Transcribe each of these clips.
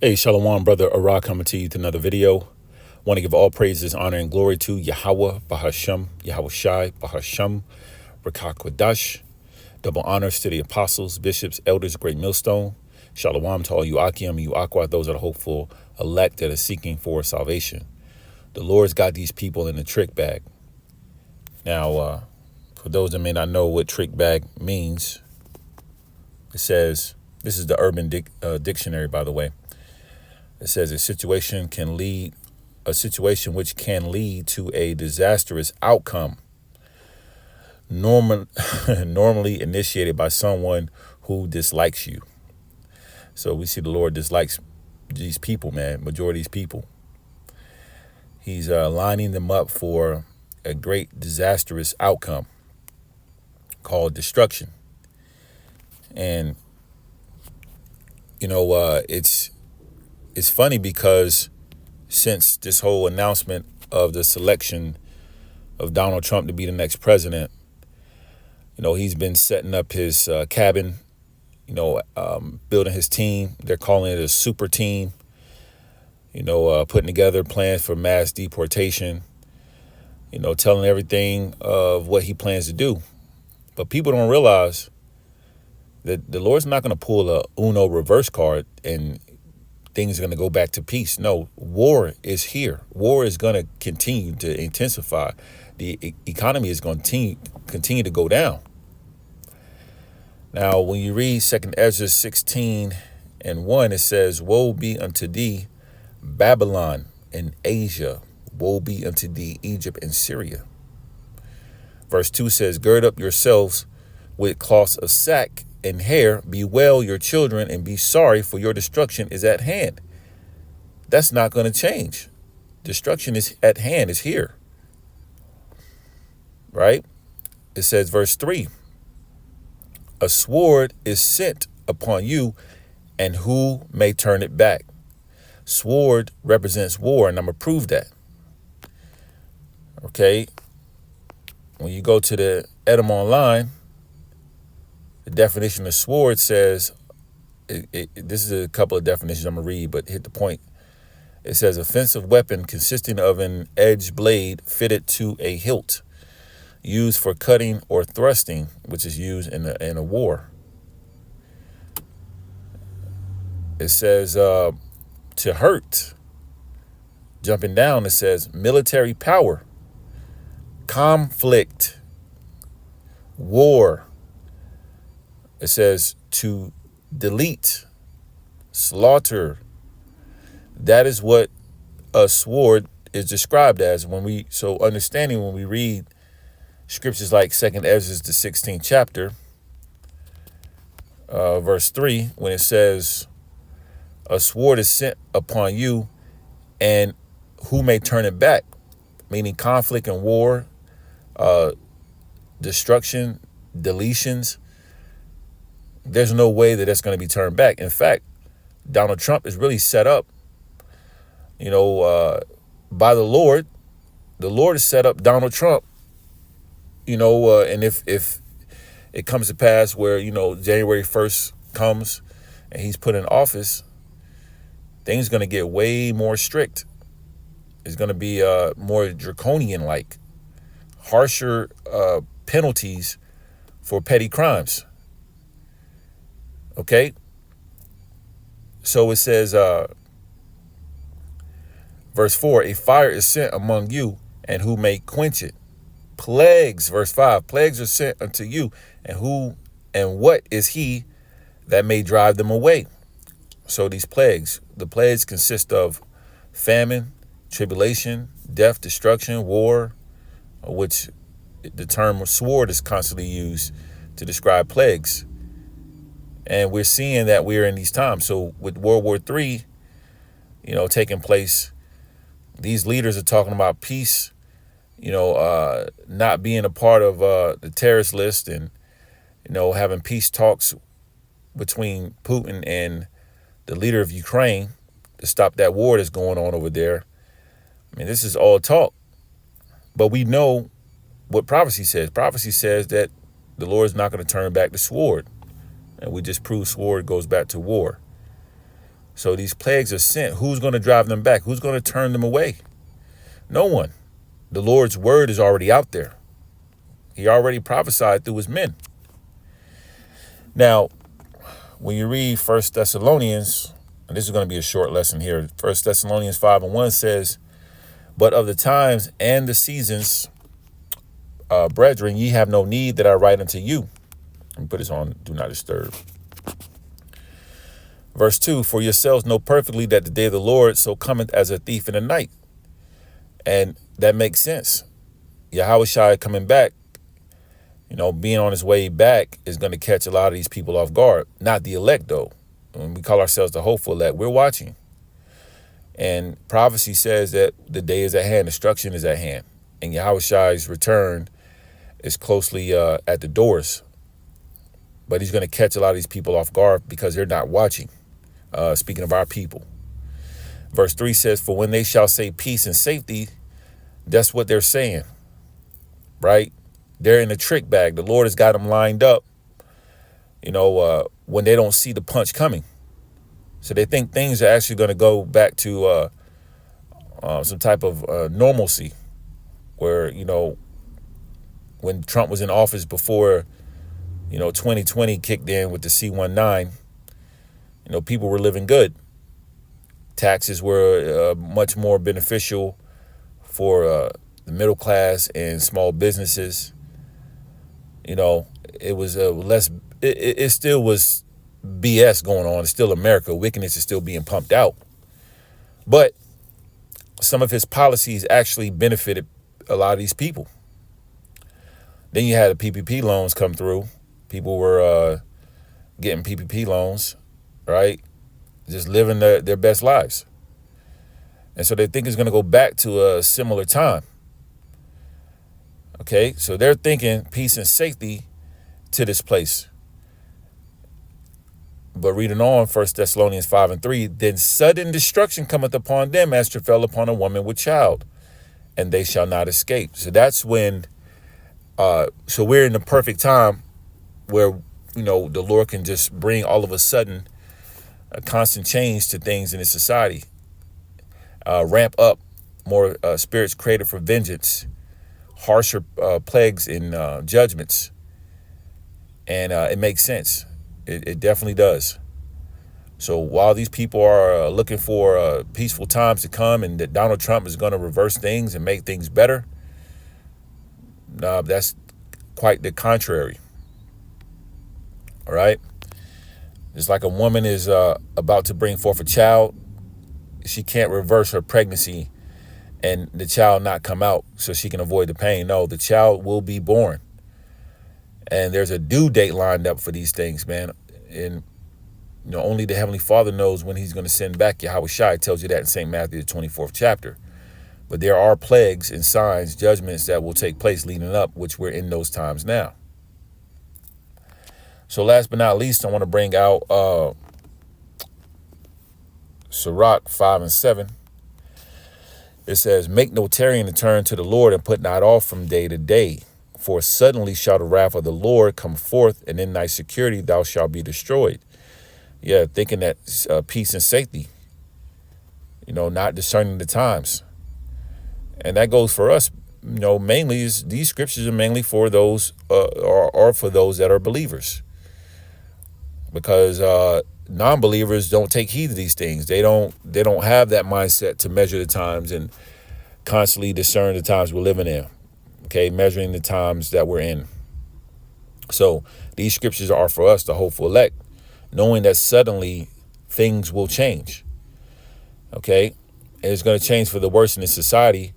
Hey, Shalom, brother Arak, coming to you with another video. Want to give all praises, honor, and glory to Yahweh, Bahashem, Yahweh Shai, Bahashem, Rakakwadash. Double honors to the apostles, bishops, elders, great millstone. Shalom to all you Akim, you Aqua, those are the hopeful elect that are seeking for salvation. The Lord's got these people in the trick bag. Now, for those that may not know what trick bag means, it says, this is the Urban Dictionary, by the way. It says a situation which can lead to a disastrous outcome, normally initiated by someone who dislikes you. So we see the Lord dislikes these people, man, majority of these people. He's lining them up for a great disastrous outcome called destruction. And, you know, it's funny because since this whole announcement of the selection of Donald Trump to be the next president, you know, he's been setting up his cabin, building his team. They're calling it a super team, putting together plans for mass deportation, telling everything of what he plans to do. But people don't realize that the Lord's not going to pull a Uno reverse card and things are going to go back to peace. No, war is here. War is going to continue to intensify. The economy is going to continue to go down. Now, when you read 2nd Ezra 16:1, it says, "Woe be unto thee, Babylon and Asia. Woe be unto thee, Egypt and Syria." Verse 2 says, "Gird up yourselves with cloths of sack and hair, bewail your children and be sorry, for your destruction is at hand." That's not going to change. Destruction is at hand, is here. Right? It says, verse 3, "A sword is sent upon you, and who may turn it back?" Sword represents war, and I'm going to prove that. Okay? When you go to the Edom Online, the definition of sword says, this is a couple of definitions I'm going to read, but hit the point. It says, offensive weapon consisting of an edged blade fitted to a hilt, used for cutting or thrusting, which is used in a war. It says to hurt. Jumping down, it says military power, conflict, war. It says to delete, slaughter. That is what a sword is described as. When we read scriptures like 2nd Ezra, the 16th chapter, verse 3, when it says, "A sword is sent upon you, and who may turn it back?" Meaning conflict and war, destruction, deletions. There's no way that that's going to be turned back. In fact, Donald Trump is really set up, by the Lord. The Lord has set up Donald Trump, and if it comes to pass where, January 1st comes and he's put in office, things are going to get way more strict. It's going to be more draconian-like, harsher penalties for petty crimes. Okay? So it says, verse 4, "A fire is sent among you, and who may quench it? Plagues," verse 5, "plagues are sent unto you, and what is he that may drive them away?" So these plagues, the plagues consist of famine, tribulation, death, destruction, war, which the term sword is constantly used to describe plagues. And we're seeing that we're in these times. So with World War III, taking place, these leaders are talking about peace, not being a part of the terrorist list, and, having peace talks between Putin and the leader of Ukraine to stop that war that's going on over there. I mean, this is all talk. But we know what prophecy says. Prophecy says that the Lord is not going to turn back the sword. And we just proved sword goes back to war. So these plagues are sent. Who's going to drive them back? Who's going to turn them away? No one. The Lord's word is already out there. He already prophesied through his men. Now, when you read 1 Thessalonians, and this is going to be a short lesson here. 1 Thessalonians 5:1 says, but of the times and the seasons, brethren, ye have no need that I write unto you. Let me put this on do not disturb. Verse 2, for yourselves know perfectly that the day of the Lord so cometh as a thief in the night. And that makes sense. Yahushua coming back, being on his way back is going to catch a lot of these people off guard. Not the elect, though. When we call ourselves the hopeful elect, we're watching. And prophecy says that the day is at hand, destruction is at hand. And Yahushua's return is closely at the doors. But he's going to catch a lot of these people off guard because they're not watching. Speaking of our people. Verse 3 says, for when they shall say peace and safety, that's what they're saying, right? They're in the trick bag. The Lord has got them lined up, when they don't see the punch coming. So they think things are actually going to go back to some type of normalcy where, when Trump was in office before, 2020 kicked in with the C-19, people were living good. Taxes were much more beneficial for the middle class and small businesses. It was less, it still was BS going on. It's still America. Wickedness is still being pumped out. But some of his policies actually benefited a lot of these people. Then you had the PPP loans come through. People were getting PPP loans, right? Just living their best lives. And so they think it's going to go back to a similar time. Okay, so they're thinking peace and safety to this place. But reading on 1 Thessalonians 5:3, then sudden destruction cometh upon them as fell upon a woman with child, and they shall not escape. So that's when, so we're in the perfect time where, the Lord can just bring all of a sudden a constant change to things in this society. Ramp up more spirits created for vengeance, harsher plagues and judgments. And it makes sense. It definitely does. So while these people are looking for peaceful times to come and that Donald Trump is going to reverse things and make things better, that's quite the contrary. All right. It's like a woman is about to bring forth a child. She can't reverse her pregnancy and the child not come out so she can avoid the pain. No, the child will be born. And there's a due date lined up for these things, man. And, only the Heavenly Father knows when he's going to send back Yahushua. It tells you that in St. Matthew, the 24th chapter. But there are plagues and signs, judgments that will take place leading up, which we're in those times now. So last but not least, I want to bring out Sirach 5:7. It says, make no tarrying to turn to the Lord and put not off from day to day. For suddenly shall the wrath of the Lord come forth, and in thy security thou shalt be destroyed. Yeah, thinking that peace and safety, not discerning the times. And that goes for us, mainly these scriptures are mainly for those or for those that are believers. Because non-believers don't take heed to these things. They don't have that mindset to measure the times and constantly discern the times we're living in. Okay, measuring the times that we're in. So these scriptures are for us, the hopeful elect, knowing that suddenly things will change. Okay, and it's going to change for the worse in this society.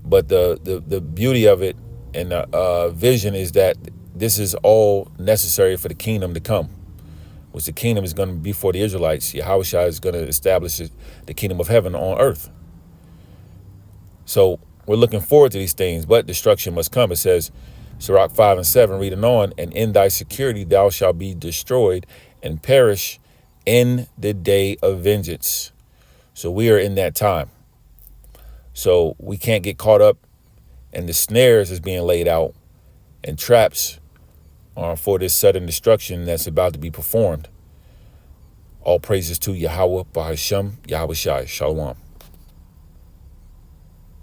But the beauty of it and the vision is that this is all necessary for the kingdom to come, which the kingdom is going to be for the Israelites. Yahushua is going to establish the kingdom of heaven on earth. So we're looking forward to these things, but destruction must come. It says, Sirach 5:7, reading on, and in thy security thou shalt be destroyed and perish in the day of vengeance. So we are in that time. So we can't get caught up in the snares that's being laid out and traps for this sudden destruction that's about to be performed. All praises to Yahweh, Bahashem, Yahweh Shai. Shalom.